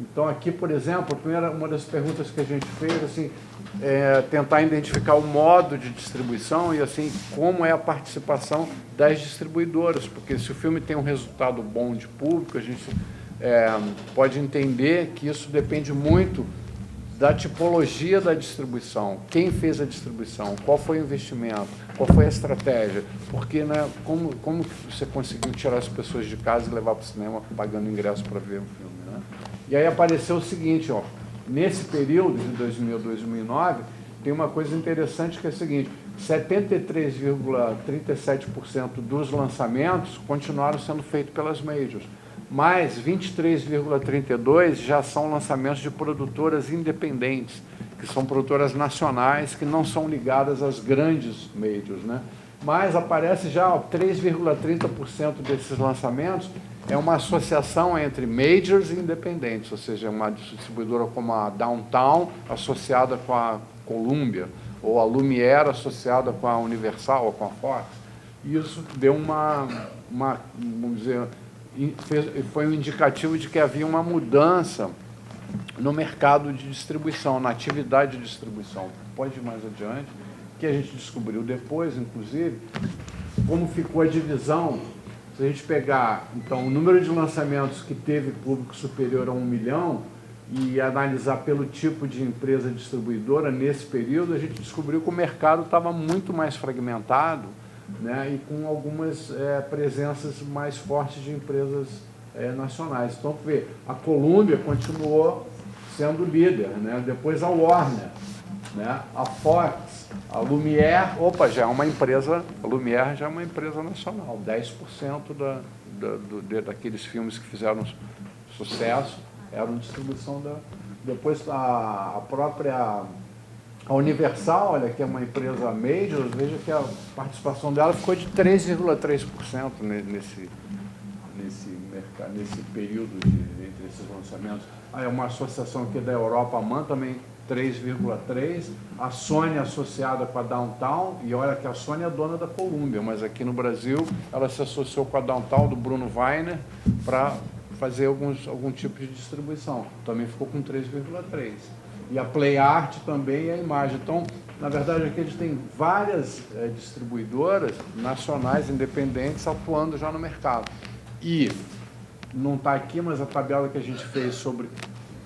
Então, aqui, por exemplo, uma das perguntas que a gente fez, assim, é tentar identificar o modo de distribuição e, assim, como é a participação das distribuidoras, porque se o filme tem um resultado bom de público, a gente pode entender que isso depende muito da tipologia da distribuição, quem fez a distribuição, qual foi o investimento, qual foi a estratégia, porque, né, como você conseguiu tirar as pessoas de casa e levar para o cinema pagando ingresso para ver o filme, né? E aí apareceu o seguinte, ó, nesse período de 2000 a 2009, tem uma coisa interessante que é o seguinte, 73,37% dos lançamentos continuaram sendo feitos pelas majors, mas 23,32% já são lançamentos de produtoras independentes, que são produtoras nacionais, que não são ligadas às grandes majors, né? Mas aparece já 3,30% desses lançamentos é uma associação entre majors e independentes, ou seja, uma distribuidora como a Downtown associada com a Columbia, ou a Lumière associada com a Universal ou com a Fox. E isso deu vamos dizer, foi um indicativo de que havia uma mudança no mercado de distribuição, na atividade de distribuição. Pode ir mais adiante, que a gente descobriu depois, inclusive, como ficou a divisão. Se a gente pegar, então, o número de lançamentos que teve público superior a 1 milhão e analisar pelo tipo de empresa distribuidora nesse período, a gente descobriu que o mercado estava muito mais fragmentado, né, e com algumas presenças mais fortes de empresas nacionais. Então, vê, a Columbia continuou sendo líder, né, depois a Warner, né, a Fox, a Lumière, já é uma empresa, a Lumière já é uma empresa nacional, 10% daqueles filmes que fizeram sucesso eram distribuição da... Depois a própria... A Universal, olha, que é uma empresa major, veja que a participação dela ficou de 3,3% nesse período entre esses lançamentos. É uma associação aqui da Europa, a MAN, também 3,3%. A Sony associada com a Downtown, e olha que a Sony é dona da Columbia, mas aqui no Brasil ela se associou com a Downtown do Bruno Weiner para fazer algum tipo de distribuição. Também ficou com 3,3%. E a Play Art também é a imagem. Então, na verdade, aqui a gente tem várias distribuidoras nacionais independentes atuando já no mercado. E não está aqui, mas a tabela que a gente fez sobre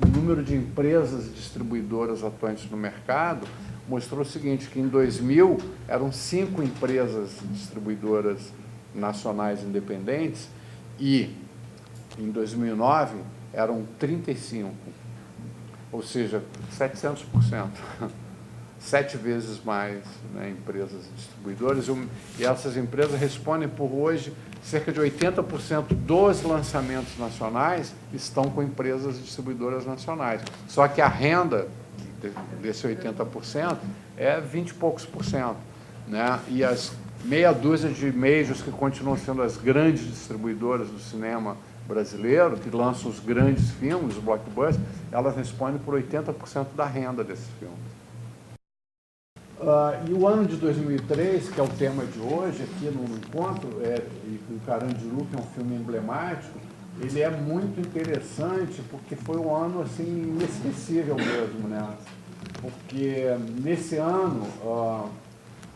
o número de empresas distribuidoras atuantes no mercado mostrou o seguinte, que em 2000 eram 5 empresas distribuidoras nacionais independentes e em 2009 eram 35. Ou seja, 700%, 7 vezes mais, né, empresas distribuidoras, e essas empresas respondem por hoje, cerca de 80% dos lançamentos nacionais estão com empresas distribuidoras nacionais. Só que a renda desse 80% é 20 e poucos por cento, né? E as meia dúzia de majors que continuam sendo as grandes distribuidoras do cinema brasileiro, que lançam os grandes filmes, os blockbusters, elas respondem por 80% da renda desses filmes. E o ano de 2003, que é o tema de hoje aqui no encontro, o Carandiru, que é um filme emblemático, ele é muito interessante porque foi um ano assim inesquecível mesmo, né? Porque nesse ano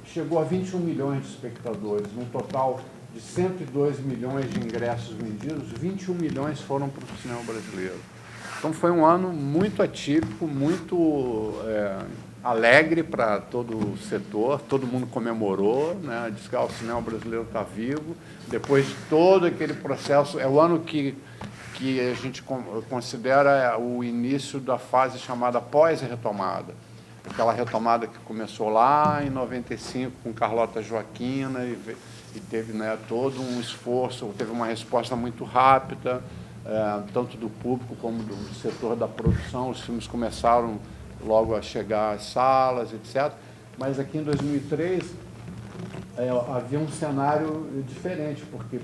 chegou a 21 milhões de espectadores, num total de 102 milhões de ingressos vendidos, 21 milhões foram para o cinema brasileiro. Então foi um ano muito atípico, muito alegre para todo o setor, todo mundo comemorou, né? Diz que o cinema brasileiro está vivo. Depois de todo aquele processo, é o ano que a gente considera o início da fase chamada pós-retomada. Aquela retomada que começou lá em 95 com Carlota Joaquina e teve, né, todo um esforço, teve uma resposta muito rápida, tanto do público como do setor da produção. Os filmes começaram logo a chegar às salas, etc. Mas aqui em 2003 havia um cenário diferente, porque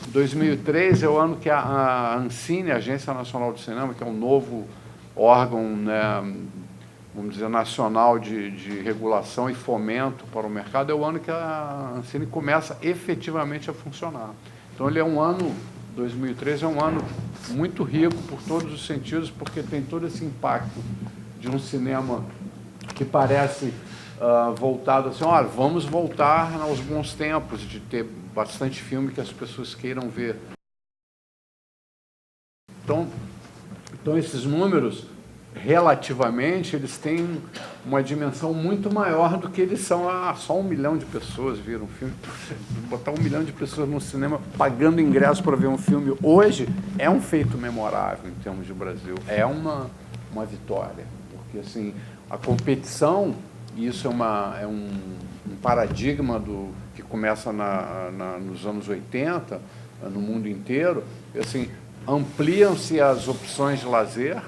2003 é o ano que a Ancine, a Agência Nacional de Cinema, que é um novo órgão, né, vamos dizer, nacional de regulação e fomento para o mercado, é o ano que a Ancine começa efetivamente a funcionar. Então, ele é um ano 2013 é um ano muito rico por todos os sentidos, porque tem todo esse impacto de um cinema que parece voltado assim, olha, vamos voltar aos bons tempos, de ter bastante filme que as pessoas queiram ver. Então esses números, relativamente, eles têm uma dimensão muito maior do que eles são. Só 1 milhão de pessoas viram um filme. Botar 1 milhão de pessoas no cinema pagando ingresso para ver um filme hoje é um feito memorável em termos de Brasil. É uma vitória. Porque, assim, a competição, e isso é um paradigma que começa nos anos 80, no mundo inteiro, assim, ampliam-se as opções de lazer,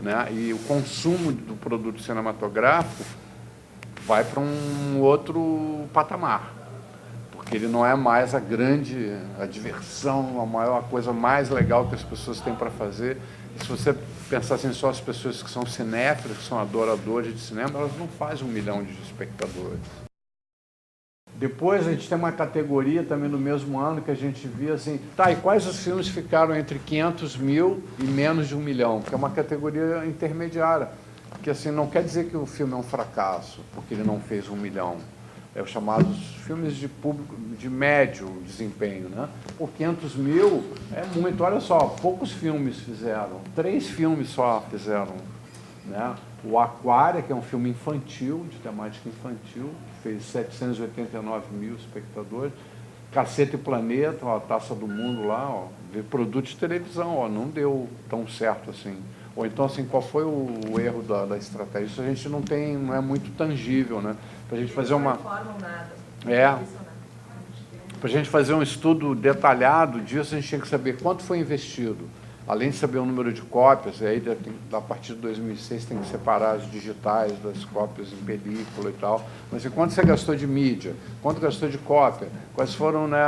né, e o consumo do produto cinematográfico vai para um outro patamar, porque ele não é mais a diversão, a coisa mais legal que as pessoas têm para fazer. E se você pensar assim, só as pessoas que são cinéfilas, que são adoradores de cinema, elas não fazem 1 milhão de espectadores. Depois a gente tem uma categoria também no mesmo ano que a gente via assim, e quais os filmes ficaram entre 500 mil e menos de 1 milhão? Que é uma categoria intermediária, que assim, não quer dizer que o filme é um fracasso, porque ele não fez 1 milhão. É os chamados filmes de público de médio desempenho, né? Por 500 mil é muito, olha só, poucos filmes fizeram, 3 filmes só fizeram, né? O Aquária, que é um filme infantil, de temática infantil, fez 789 mil espectadores. Caceta e Planeta, a Taça do Mundo lá, produto de televisão, não deu tão certo assim. Ou então, assim, qual foi o erro da estratégia? Isso a gente não é muito tangível, né? Para a gente fazer uma... Para a gente fazer um estudo detalhado disso, a gente tinha que saber quanto foi investido. Além de saber o número de cópias, e aí a partir de 2006 tem que separar as digitais das cópias em película e tal. Mas assim, quanto você gastou de mídia? Quanto gastou de cópia? Quais foram, né,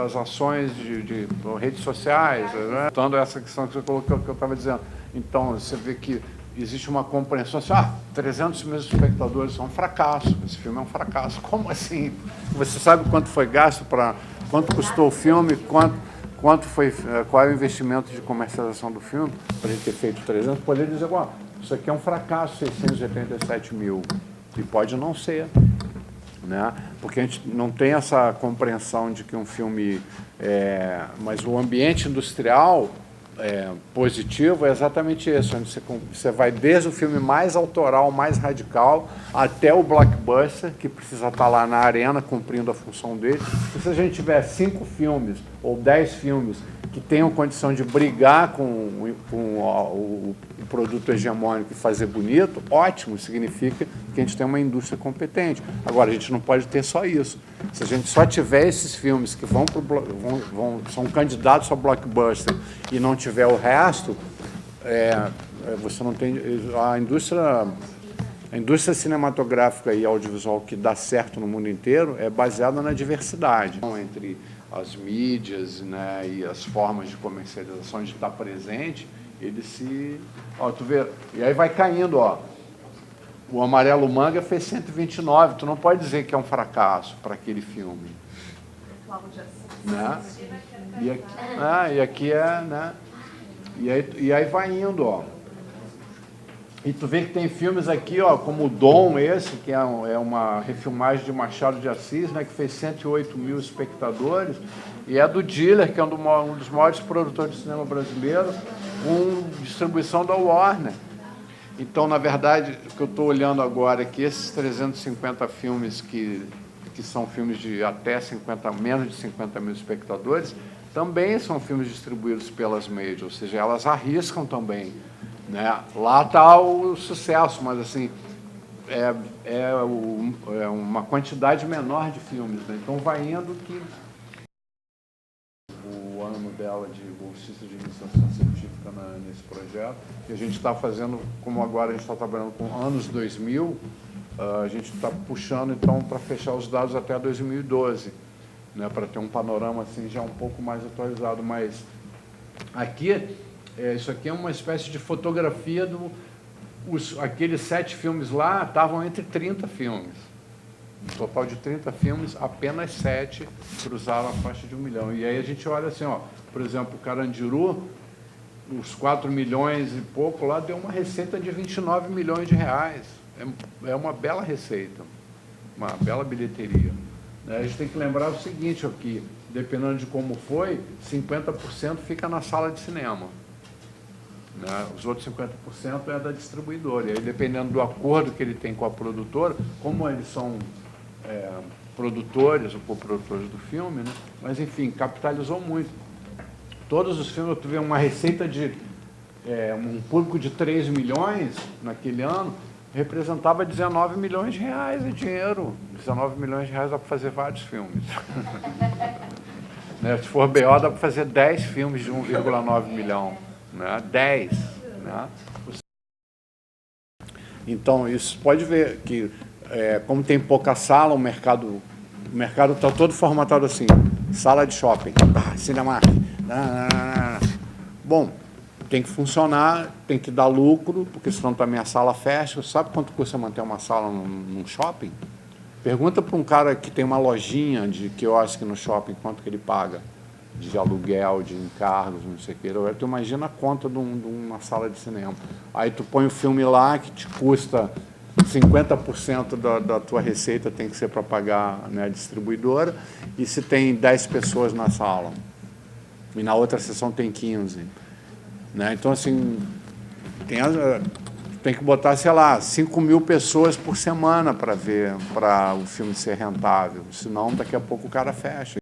as ações de redes sociais? Né? Então, essa questão que você colocou, que eu estava dizendo. Então, você vê que existe uma compreensão assim, 300 mil espectadores são um fracasso, esse filme é um fracasso. Como assim? Você sabe quanto foi gasto quanto custou o filme, qual é o investimento de comercialização do filme, para a gente ter feito 300, poderia dizer, isso aqui é um fracasso, 687 mil, e pode não ser, né? Porque a gente não tem essa compreensão de que um filme... mas o ambiente industrial positivo é exatamente isso, onde você vai desde o filme mais autoral, mais radical, até o blockbuster, que precisa estar lá na arena, cumprindo a função dele. E se a gente tiver 5 filmes ou 10 filmes que tenham condição de brigar com o produto hegemônico e fazer bonito, ótimo, significa que a gente tem uma indústria competente. Agora, a gente não pode ter só isso. Se a gente só tiver esses filmes que são candidatos ao blockbuster e não tiver o resto, você não tem... A indústria cinematográfica e audiovisual que dá certo no mundo inteiro é baseada na diversidade entre as mídias, né, e as formas de comercialização, de estar presente, ele se... tu vê, e aí vai caindo, o Amarelo Manga fez 129, tu não pode dizer que é um fracasso para aquele filme. Né? E aqui né? E aí vai indo, E tu vê que tem filmes aqui, como o Dom, esse, que é uma refilmagem de Machado de Assis, né, que fez 108 mil espectadores, e é do Diller, que é um dos maiores produtores de cinema brasileiro, com distribuição da Warner. Então, na verdade, o que eu estou olhando agora é que esses 350 filmes que são filmes de até menos de 50 mil espectadores, também são filmes distribuídos pelas majors, ou seja, elas arriscam também. Né? Lá está o sucesso, mas assim, é uma quantidade menor de filmes. Né? Então vai indo que o ano dela de bolsista de iniciação científica nesse projeto, que a gente está fazendo, como agora a gente está trabalhando com anos 2000, a gente está puxando então para fechar os dados até 2012, né? Para ter um panorama assim já um pouco mais atualizado. Mas aqui... isso aqui é uma espécie de fotografia aqueles 7 filmes lá estavam entre 30 filmes. Um total de 30 filmes, apenas 7 cruzaram a faixa de 1 milhão. E aí a gente olha assim, ó, por exemplo, o Carandiru, os 4 milhões e pouco lá, deu uma receita de 29 milhões de reais. É uma bela receita, uma bela bilheteria. A gente tem que lembrar o seguinte, aqui, dependendo de como foi, 50% fica na sala de cinema. Né? Os outros 50% é da distribuidora. E aí, dependendo do acordo que ele tem com a produtora, como eles são produtores ou coprodutores do filme, né? Mas, enfim, capitalizou muito. Todos os filmes, eu tive uma receita de um público de 3 milhões naquele ano, representava 19 milhões de reais de dinheiro. 19 milhões de reais dá para fazer vários filmes. Né? Se for BO, dá para fazer 10 filmes de 1,9 milhão. Né? 10. Né? Então, isso pode ver que, como tem pouca sala, o mercado está todo formatado assim. Sala de shopping, Cinemark. Bom, tem que funcionar, tem que dar lucro, porque senão também a sala fecha. Sabe quanto custa manter uma sala num shopping? Pergunta para um cara que tem uma lojinha de quiosque no shopping, quanto que ele paga de aluguel, de encargos, não sei o quê. Tu imagina a conta de uma sala de cinema. Aí tu põe o filme lá que te custa 50% da tua receita tem que ser para pagar, né, a distribuidora, e se tem 10 pessoas na sala, e na outra sessão tem 15. Né? Então, assim, tem que botar, sei lá, 5 mil pessoas por semana para o filme ser rentável, senão daqui a pouco o cara fecha.